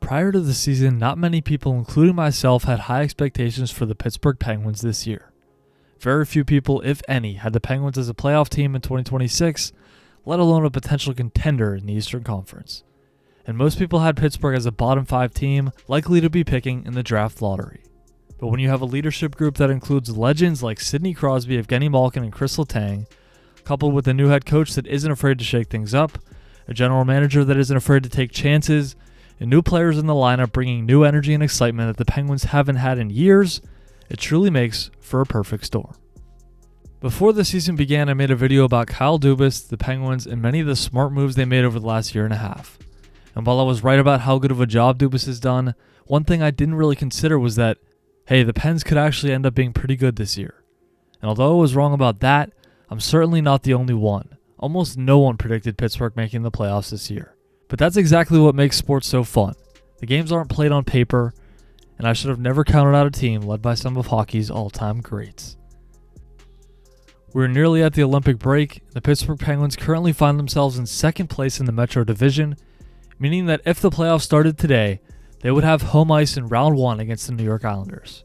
Prior to the season, not many people, including myself, had high expectations for the Pittsburgh Penguins this year. Very few people, if any, had the Penguins as a playoff team in 2026, let alone a potential contender in the Eastern Conference. And most people had Pittsburgh as a bottom 5 team, likely to be picking in the draft lottery. But when you have a leadership group that includes legends like Sidney Crosby, Evgeni Malkin, and Kris Letang, coupled with a new head coach that isn't afraid to shake things up, a general manager that isn't afraid to take chances, and new players in the lineup bringing new energy and excitement that the Penguins haven't had in years, it truly makes for a perfect storm. Before the season began, I made a video about Kyle Dubas, the Penguins, and many of the smart moves they made over the last year and a half. And while I was right about how good of a job Dubas has done, one thing I didn't really consider was that, hey, the Pens could actually end up being pretty good this year. And although I was wrong about that, I'm certainly not the only one. Almost no one predicted Pittsburgh making the playoffs this year. But that's exactly what makes sports so fun. The games aren't played on paper, and I should have never counted out a team led by some of hockey's all-time greats. We're nearly at the Olympic break. The Pittsburgh Penguins currently find themselves in second place in the Metro Division, meaning that if the playoffs started today, they would have home ice in round 1 against the New York Islanders.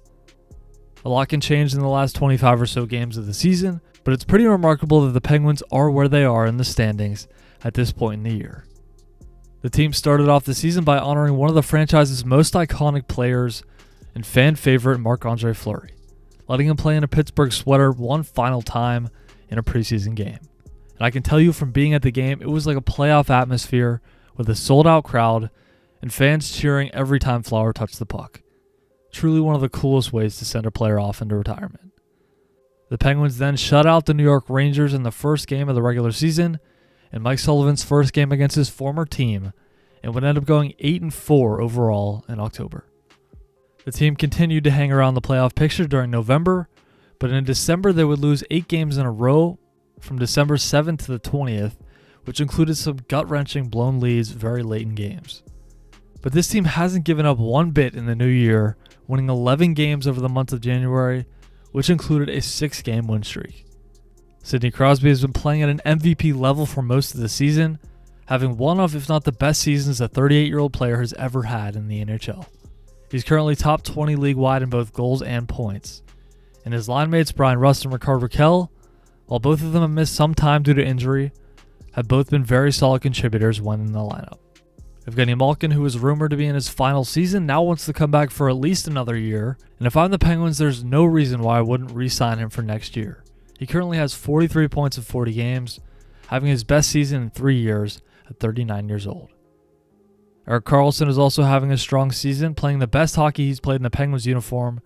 A lot can change in the last 25 or so games of the season, but it's pretty remarkable that the Penguins are where they are in the standings at this point in the year. The team started off the season by honoring one of the franchise's most iconic players and fan favorite Marc-Andre Fleury, letting him play in a Pittsburgh sweater one final time in a preseason game. And I can tell you from being at the game, it was like a playoff atmosphere with a sold-out crowd and fans cheering every time Fleury touched the puck. Truly one of the coolest ways to send a player off into retirement. The Penguins then shut out the New York Rangers in the first game of the regular season, and Mike Sullivan's first game against his former team, and would end up going 8-4 overall in October. The team continued to hang around the playoff picture during November, but in December they would lose 8 games in a row from December 7th to the 20th, which included some gut-wrenching blown leads very late in games. But this team hasn't given up one bit in the new year, winning 11 games over the month of January, which included a 6-game win streak. Sidney Crosby has been playing at an MVP level for most of the season, having one of, if not the best seasons a 38-year-old player has ever had in the NHL. He's currently top 20 league-wide in both goals and points. And his line mates Brian Rust and Rickard Rakell, while both of them have missed some time due to injury, have both been very solid contributors when in the lineup. Evgeni Malkin, who is rumored to be in his final season, now wants to come back for at least another year, and if I'm the Penguins, there's no reason why I wouldn't re-sign him for next year. He currently has 43 points in 40 games, having his best season in 3 years at 39 years old. Erik Karlsson is also having a strong season, playing the best hockey he's played in the Penguins uniform,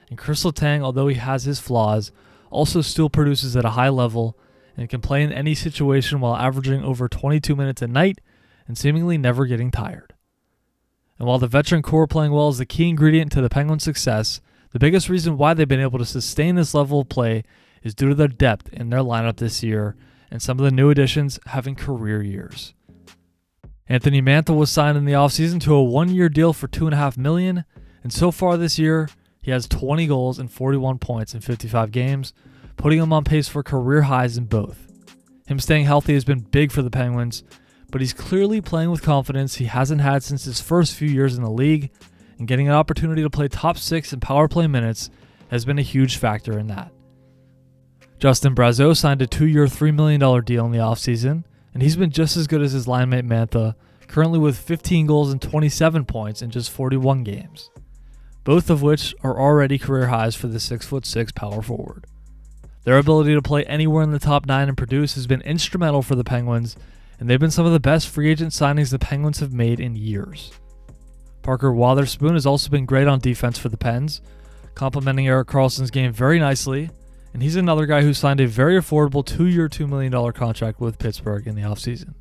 and Kris Letang, although he has his flaws, also still produces at a high level and can play in any situation while averaging over 22 minutes a night and seemingly never getting tired. And while the veteran core playing well is the key ingredient to the Penguins' success, the biggest reason why they've been able to sustain this level of play is due to their depth in their lineup this year and some of the new additions having career years. Anthony Mantha was signed in the offseason to a 1-year deal for $2.5 million, and so far this year, he has 20 goals and 41 points in 55 games, putting him on pace for career highs in both. Him staying healthy has been big for the Penguins, but he's clearly playing with confidence he hasn't had since his first few years in the league, and getting an opportunity to play top 6 in power play minutes has been a huge factor in that. Justin Brazeau signed a 2-year, $3 million deal in the offseason, and he's been just as good as his line mate Mantha, currently with 15 goals and 27 points in just 41 games, both of which are already career highs for the 6'6" power forward. Their ability to play anywhere in the top 9 and produce has been instrumental for the Penguins, and they've been some of the best free agent signings the Penguins have made in years. Parker Wotherspoon has also been great on defense for the Pens, complementing Erik Karlsson's game very nicely, and he's another guy who signed a very affordable 2-year, $2 million contract with Pittsburgh in the offseason.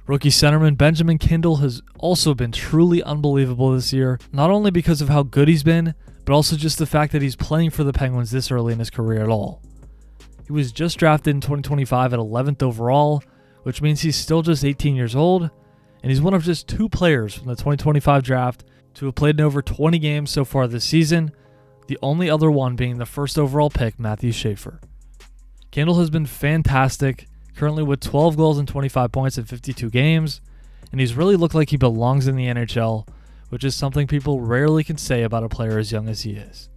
Rookie centerman Benjamin Kindel has also been truly unbelievable this year, not only because of how good he's been, but also just the fact that he's playing for the Penguins this early in his career at all. He was just drafted in 2025 at 11th overall, which means he's still just 18 years old, and he's one of just 2 players from the 2025 draft to have played in over 20 games so far this season, the only other one being the first overall pick, Matthew Schaefer. Kindel has been fantastic, currently with 12 goals and 25 points in 52 games, and he's really looked like he belongs in the NHL, which is something people rarely can say about a player as young as he is.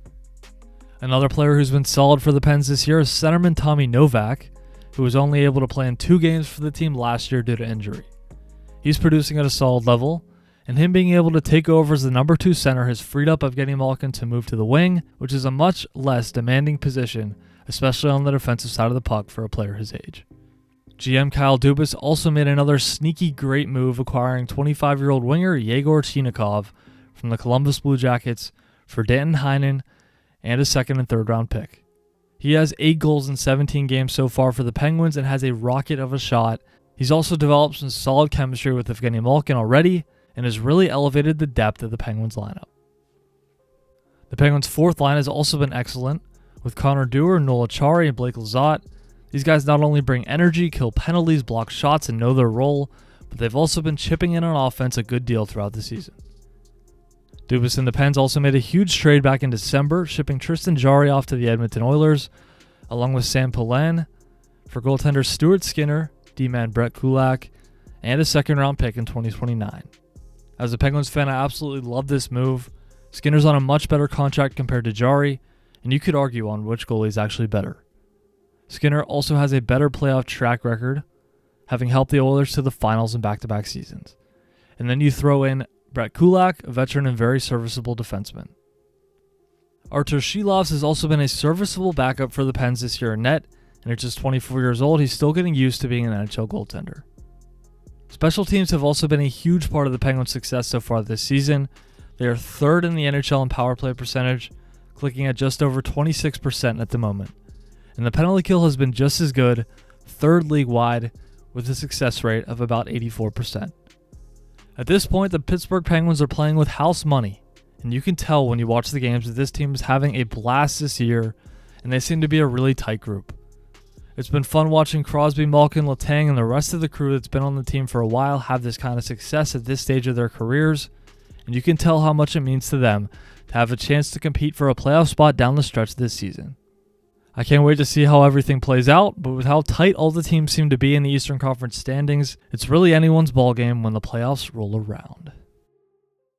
Another player who's been solid for the Pens this year is centerman Tommy Novak, who was only able to play in 2 games for the team last year due to injury. He's producing at a solid level, and him being able to take over as the number 2 center has freed up Evgeni Malkin to move to the wing, which is a much less demanding position, especially on the defensive side of the puck for a player his age. GM Kyle Dubas also made another sneaky great move acquiring 25-year-old winger Yegor Chinakhov from the Columbus Blue Jackets for Danton Heinen and a 2nd and 3rd round pick. He has 8 goals in 17 games so far for the Penguins and has a rocket of a shot. He's also developed some solid chemistry with Evgeni Malkin already and has really elevated the depth of the Penguins lineup. The Penguins' 4th line has also been excellent, with Connor Dewar, Noel Acciari, and Blake Lizotte. These guys not only bring energy, kill penalties, block shots, and know their role, but they've also been chipping in on offense a good deal throughout the season. Dubas and the Pens also made a huge trade back in December, shipping Tristan Jarry off to the Edmonton Oilers, along with Sam Poulin, for goaltender Stuart Skinner, D-man Brett Kulak, and a 2nd round pick in 2029. As a Penguins fan, I absolutely love this move. Skinner's on a much better contract compared to Jarry, and you could argue on which goalie is actually better. Skinner also has a better playoff track record, having helped the Oilers to the finals in back-to-back seasons. And then you throw in Brett Kulak, a veteran and very serviceable defenseman. Artur Shilovs has also been a serviceable backup for the Pens this year in net, and at just 24 years old, he's still getting used to being an NHL goaltender. Special teams have also been a huge part of the Penguins' success so far this season. They are 3rd in the NHL in power play percentage, clicking at just over 26% at the moment. And the penalty kill has been just as good, 3rd league-wide, with a success rate of about 84%. At this point, the Pittsburgh Penguins are playing with house money, and you can tell when you watch the games that this team is having a blast this year, and they seem to be a really tight group. It's been fun watching Crosby, Malkin, Letang, and the rest of the crew that's been on the team for a while have this kind of success at this stage of their careers, and you can tell how much it means to them to have a chance to compete for a playoff spot down the stretch this season. I can't wait to see how everything plays out, but with how tight all the teams seem to be in the Eastern Conference standings, it's really anyone's ballgame when the playoffs roll around.